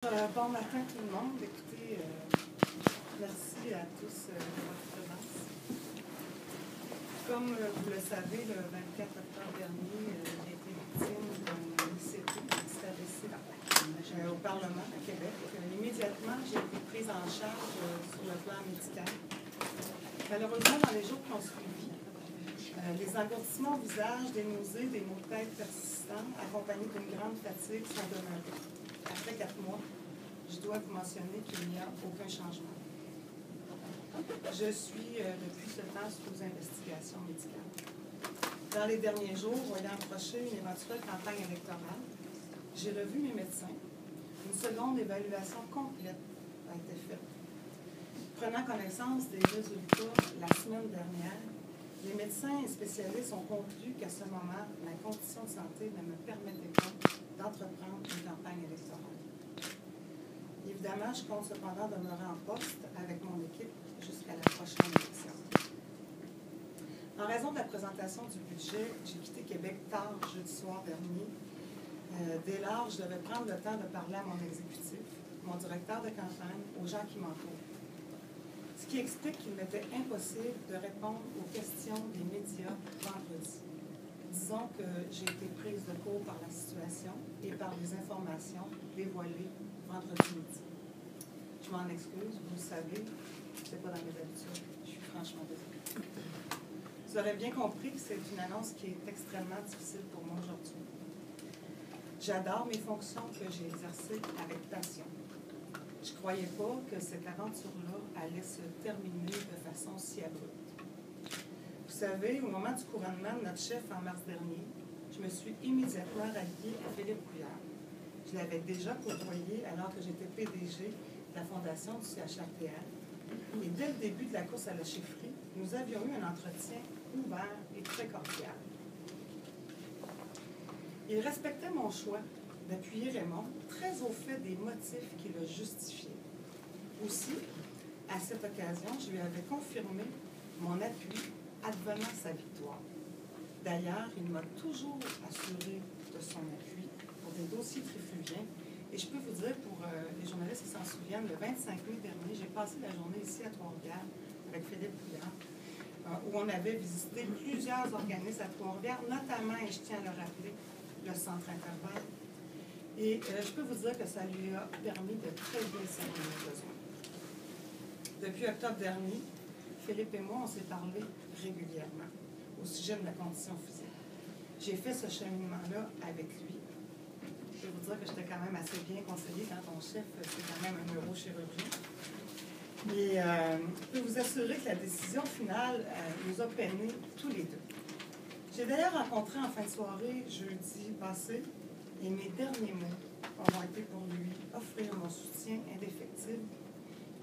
Bon matin tout le monde. Écoutez, merci à tous de votre présence. Comme vous le savez, le 24 octobre dernier, j'ai été victime d'un ICP, au Parlement à Québec. Immédiatement, j'ai été prise en charge sur le plan médical. Malheureusement, dans les jours qui ont suivi, les engourdissements au visage, des nausées, des maux de tête persistants, accompagnés d'une grande fatigue, sont demeurés. Après 4 mois, je dois vous mentionner qu'il n'y a aucun changement. Je suis depuis ce temps sous investigation médicale. Dans les derniers jours, voyant approcher une éventuelle campagne électorale, j'ai revu mes médecins. Une seconde évaluation complète a été faite. Prenant connaissance des résultats la semaine dernière, les médecins et spécialistes ont conclu qu'à ce moment, ma condition de santé ne me permettait pas d'entreprendre une campagne électorale. Évidemment, je compte cependant demeurer en poste avec mon équipe jusqu'à la prochaine élection. En raison de la présentation du budget, j'ai quitté Québec tard jeudi soir dernier. Dès lors, je devais prendre le temps de parler à mon exécutif, mon directeur de campagne, aux gens qui m'entourent. Ce qui explique qu'il m'était impossible de répondre aux questions des médias vendredi. Disons que j'ai été prise de court par la situation et par les informations dévoilées vendredi midi. Je m'en excuse, vous le savez, ce n'est pas dans mes habitudes. Je suis franchement désolée. Vous aurez bien compris que c'est une annonce qui est extrêmement difficile pour moi aujourd'hui. J'adore mes fonctions que j'ai exercées avec passion. Je ne croyais pas que cette aventure-là allait se terminer de façon si abrupte. Vous savez, au moment du couronnement de notre chef en mars dernier, je me suis immédiatement ralliée à Philippe Couillard. Je l'avais déjà côtoyé alors que j'étais PDG de la fondation du CHRTL. Et dès le début de la course à la chefferie, nous avions eu un entretien ouvert et très cordial. Il respectait mon choix d'appuyer Raymond, très au fait des motifs qui le justifiaient. Aussi, à cette occasion, je lui avais confirmé mon appui advenant sa victoire. D'ailleurs, il m'a toujours assuré de son appui pour des dossiers trifluviens. Et je peux vous dire, pour les journalistes qui s'en souviennent, le 25 mai dernier, j'ai passé la journée ici à Trois-Rivières avec Philippe Couillard, où on avait visité plusieurs organismes à Trois-Rivières, notamment, et je tiens à le rappeler, le Centre Interval. Et je peux vous dire que ça lui a permis de très bien servir nos besoins. Depuis octobre dernier, Philippe et moi, on s'est parlé régulièrement au sujet de ma condition physique. J'ai fait ce cheminement-là avec lui. Je peux vous dire que j'étais quand même assez bien conseillée quand ton chef, c'est quand même un neurochirurgien. Et je peux vous assurer que la décision finale nous a peinés tous les deux. J'ai d'ailleurs rencontré en fin de soirée, jeudi passé, et mes derniers mots ont été pour lui offrir mon soutien indéfectible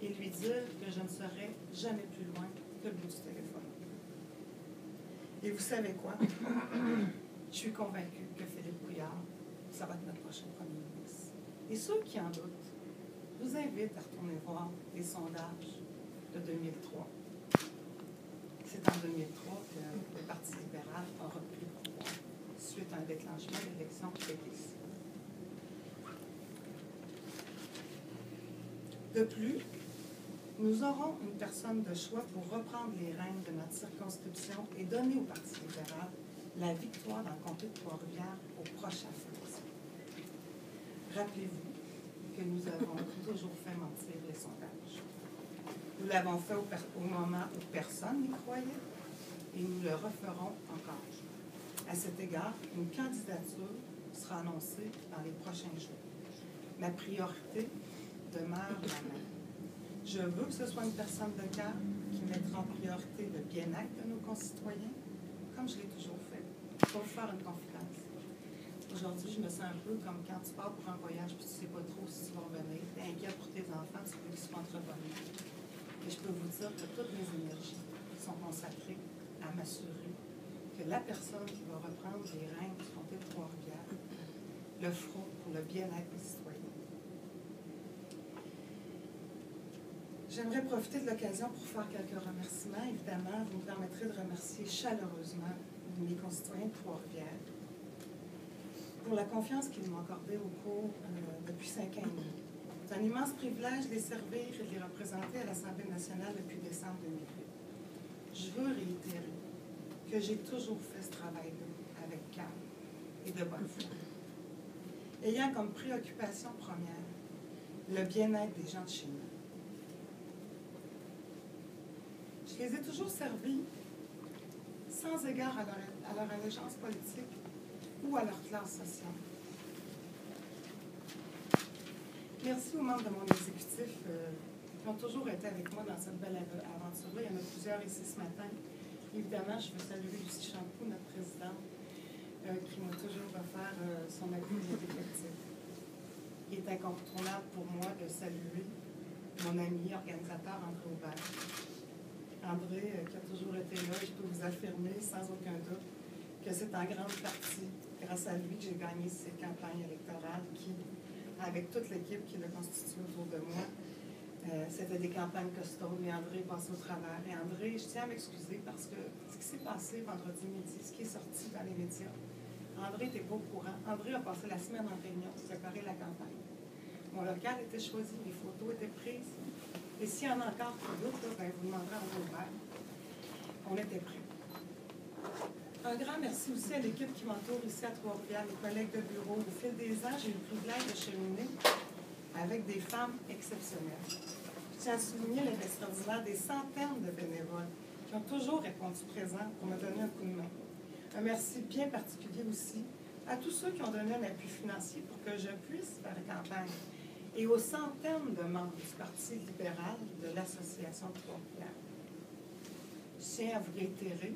et lui dire que je ne serai jamais plus loin que le bout du téléphone. Et vous savez quoi? Je suis convaincue que Philippe Couillard, ça va être notre prochain premier ministre. Et ceux qui en doutent, je vous invite à retourner voir les sondages de 2003. C'est en 2003 que le Parti libéral a repris le pouvoir suite à un déclenchement de l'élection péquiste. De plus, nous aurons une personne de choix pour reprendre les rênes de notre circonscription et donner au Parti libéral la victoire dans le comté de Trois-Rivières aux prochaines élections. Rappelez-vous que nous avons toujours fait mentir les sondages. Nous l'avons fait au moment où personne n'y croyait et nous le referons encore. À cet égard, une candidature sera annoncée dans les prochains jours. Ma priorité demeure la même. Je veux que ce soit une personne de cœur qui mettra en priorité le bien-être de nos concitoyens, comme je l'ai toujours fait. Pour vous faire une confidence. Aujourd'hui, je me sens un peu comme quand tu pars pour un voyage et tu ne sais pas trop si tu vas revenir. Tu es inquiète pour tes enfants, tu veux qu'ils soient entretenus. Et je peux vous dire que toutes mes énergies sont consacrées à m'assurer que la personne qui va reprendre les rênes du comté de Trois-Rivières le fera pour le bien-être des citoyens. J'aimerais profiter de l'occasion pour faire quelques remerciements. Évidemment, vous me permettrez de remercier chaleureusement mes concitoyens de Trois-Rivières pour la confiance qu'ils m'ont accordée au cours depuis 5 ans et demi. un immense privilège de les servir et de les représenter à l'Assemblée nationale depuis décembre 2008. Je veux réitérer que j'ai toujours fait ce travail-là avec calme et de bonne foi, ayant comme préoccupation première le bien-être des gens de chez nous. Je les ai toujours servis sans égard à leur allégeance politique ou à leur classe sociale. Merci aux membres de mon exécutif qui ont toujours été avec moi dans cette belle aventure-là. Il y en a plusieurs ici ce matin. Évidemment, je veux saluer Lucie Champoux, notre présidente, qui m'a toujours offert son appui collectif. Il est incontournable pour moi de saluer mon ami organisateur André Aubert. André, qui a toujours été là, je peux vous affirmer sans aucun doute que c'est en grande partie grâce à lui que j'ai gagné ces campagnes électorales qui, avec toute l'équipe qui l'a constituée autour de moi, c'était des campagnes costaudes, mais André est passé au travers. Et André, je tiens à m'excuser parce que ce qui s'est passé vendredi midi, ce qui est sorti dans les médias, André n'était pas au courant. André a passé la semaine en réunion pour préparer la campagne. Mon local était choisi, les photos étaient prises. Et s'il y en a encore qui doutent, ben, vous demanderez à André Aubert. On était prêts. Un grand merci aussi à l'équipe qui m'entoure ici à Trois-Rivières, mes collègues de bureau. Au fil des ans, j'ai eu le privilège de cheminer avec des femmes exceptionnelles. Je tiens à souligner l'extraordinaire des centaines de bénévoles qui ont toujours répondu présent pour me donner un coup de main. Un merci bien particulier aussi à tous ceux qui ont donné un appui financier pour que je puisse faire la campagne et aux centaines de membres du Parti libéral de l'Association de Trois-Rivières. Je tiens à vous réitérer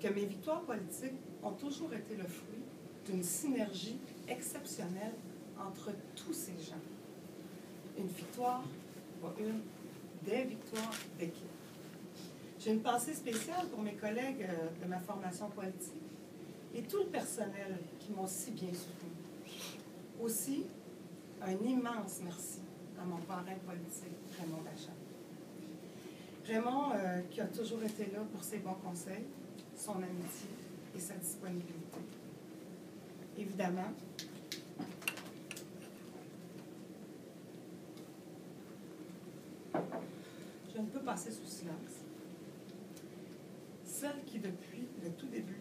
que mes victoires politiques ont toujours été le fruit d'une synergie exceptionnelle entre tous ces gens. Une victoire, pas une, des victoires d'équipe. J'ai une pensée spéciale pour mes collègues de ma formation politique et tout le personnel qui m'ont si bien soutenu. Aussi, un immense merci à mon parrain politique, Raymond Bachand. Raymond, qui a toujours été là pour ses bons conseils, son amitié et sa disponibilité. Évidemment, je ne peux passer sous silence celle qui, depuis le tout début,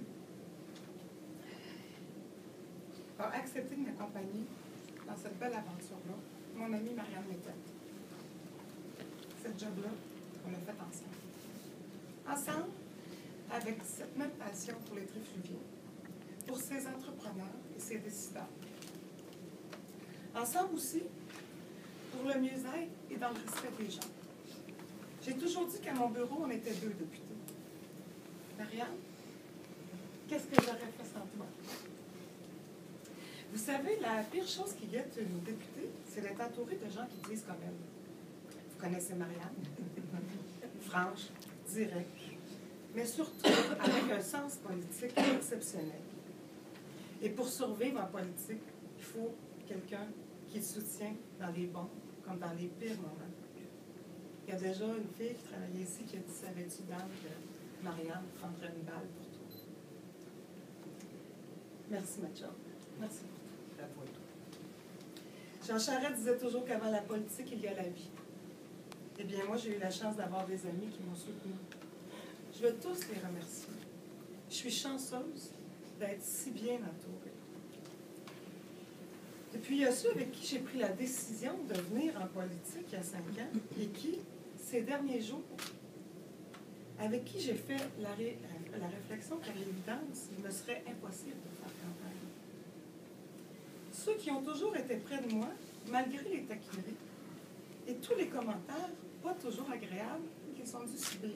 a accepté de m'accompagner dans cette belle aventure-là, mon amie Marianne Méthode. Cette job-là, on l'a fait ensemble. Ensemble, avec cette même passion pour les trifluviers, pour ces entrepreneurs et ces décideurs. Ensemble aussi, pour le mieux-être et dans le respect des gens. J'ai toujours dit qu'à mon bureau, on était 2 députés. Marianne, qu'est-ce que j'aurais fait sans toi? Vous savez, la pire chose qui guette une députée, c'est d'être entourée de gens qui disent comme elle. Vous connaissez Marianne? Franche, directe, mais surtout avec un sens politique exceptionnel. Et pour survivre en politique, il faut quelqu'un qui soutient dans les bons comme dans les pires moments. Il y a déjà une fille qui travaillait ici qui a dit, savais-tu, Dan, que Marianne prendrait une balle pour toi. Merci, ma chum. Merci pour tout. Jean Charest disait toujours qu'avant la politique, il y a la vie. Eh bien, moi, j'ai eu la chance d'avoir des amis qui m'ont soutenue. Je veux tous les remercier. Je suis chanceuse d'être si bien entourée. Et puis, il y a ceux avec qui j'ai pris la décision de venir en politique il y a 5 ans et qui, ces derniers jours, avec qui j'ai fait la réflexion qu'à l'évidence, il me serait impossible de faire campagne. Ceux qui ont toujours été près de moi, malgré les taquineries et tous les commentaires, pas toujours agréables, qu'ils ont dû subir.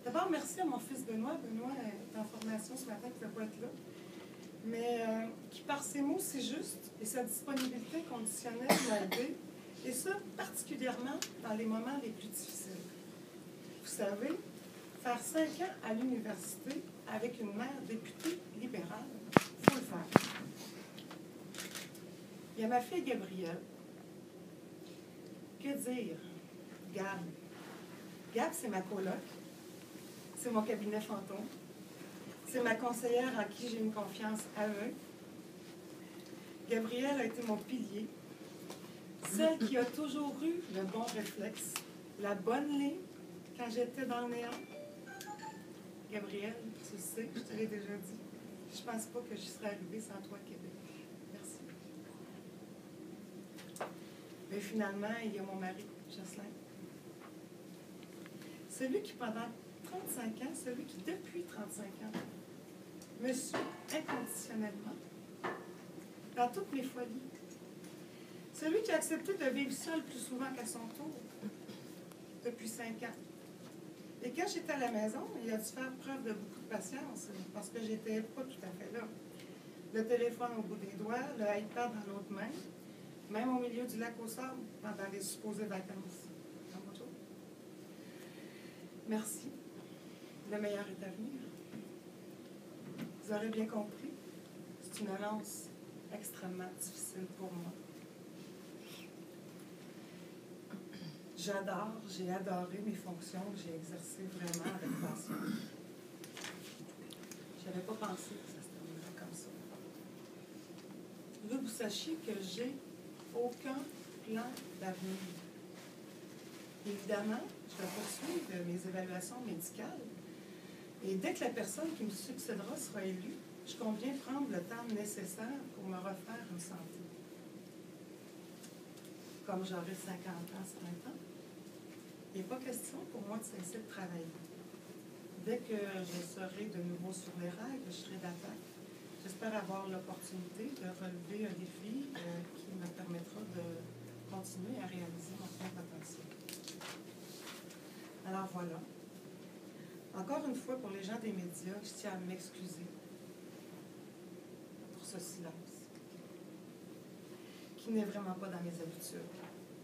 D'abord, merci à mon fils Benoît. Benoît est en formation ce matin, qui ne peut pas être là, mais qui, par ses mots si justes et sa disponibilité conditionnelle, m'a aidé, et ça, particulièrement dans les moments les plus difficiles. Vous savez, faire 5 ans à l'université avec une mère députée libérale, il faut le faire. Il y a ma fille Gabrielle. Que dire? Gab. Gab, c'est ma coloc. C'est mon cabinet fantôme. C'est ma conseillère en qui j'ai une confiance aveugle. Gabrielle a été mon pilier. celle qui a toujours eu le bon réflexe, la bonne ligne quand j'étais dans le néant. Gabrielle, tu le sais, je te l'ai déjà dit. Je ne pense pas que je serais arrivée sans toi, Québec. Merci. Mais finalement, il y a mon mari, Jocelyn. Celui qui, pendant 35 ans, celui qui, depuis 35 ans, me suit inconditionnellement dans toutes mes folies. Celui qui a accepté de vivre seul plus souvent qu'à son tour, depuis 5 ans. Et quand j'étais à la maison, il a dû faire preuve de beaucoup de patience, parce que j'étais pas tout à fait là. Le téléphone au bout des doigts, le iPad dans l'autre main, même au milieu du lac au sable, pendant les supposées vacances. Merci. Le meilleur est à venir. Vous aurez bien compris, c'est une annonce extrêmement difficile pour moi. J'ai adoré mes fonctions que j'ai exercées vraiment avec passion. Je n'avais pas pensé que ça se terminerait comme ça. Je veux que vous sachiez que j'ai aucun plan d'avenir. Évidemment, je vais poursuivre mes évaluations médicales. Et dès que la personne qui me succédera sera élue, je compte bien prendre le temps nécessaire pour me refaire une santé. Comme j'aurai 50 ans ce printemps, il n'est pas question pour moi de cesser de travailler. Dès que je serai de nouveau sur les rails, je serai d'attaque. J'espère avoir l'opportunité de relever un défi qui me permettra de continuer à réaliser mon plein potentiel. Alors voilà. Encore une fois, pour les gens des médias, je tiens à m'excuser pour ce silence, qui n'est vraiment pas dans mes habitudes.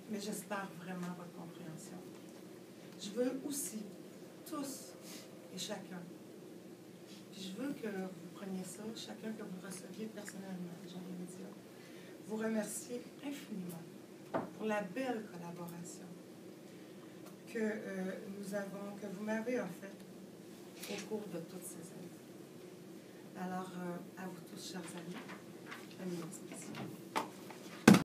Mais j'espère vraiment votre compréhension. Je veux aussi, tous et chacun, puis je veux que vous preniez ça, chacun que vous receviez personnellement, les gens des médias, vous remercier infiniment pour la belle collaboration que vous m'avez offerte au cours de toutes ces années. Alors, à vous tous, chers amis, un immense merci.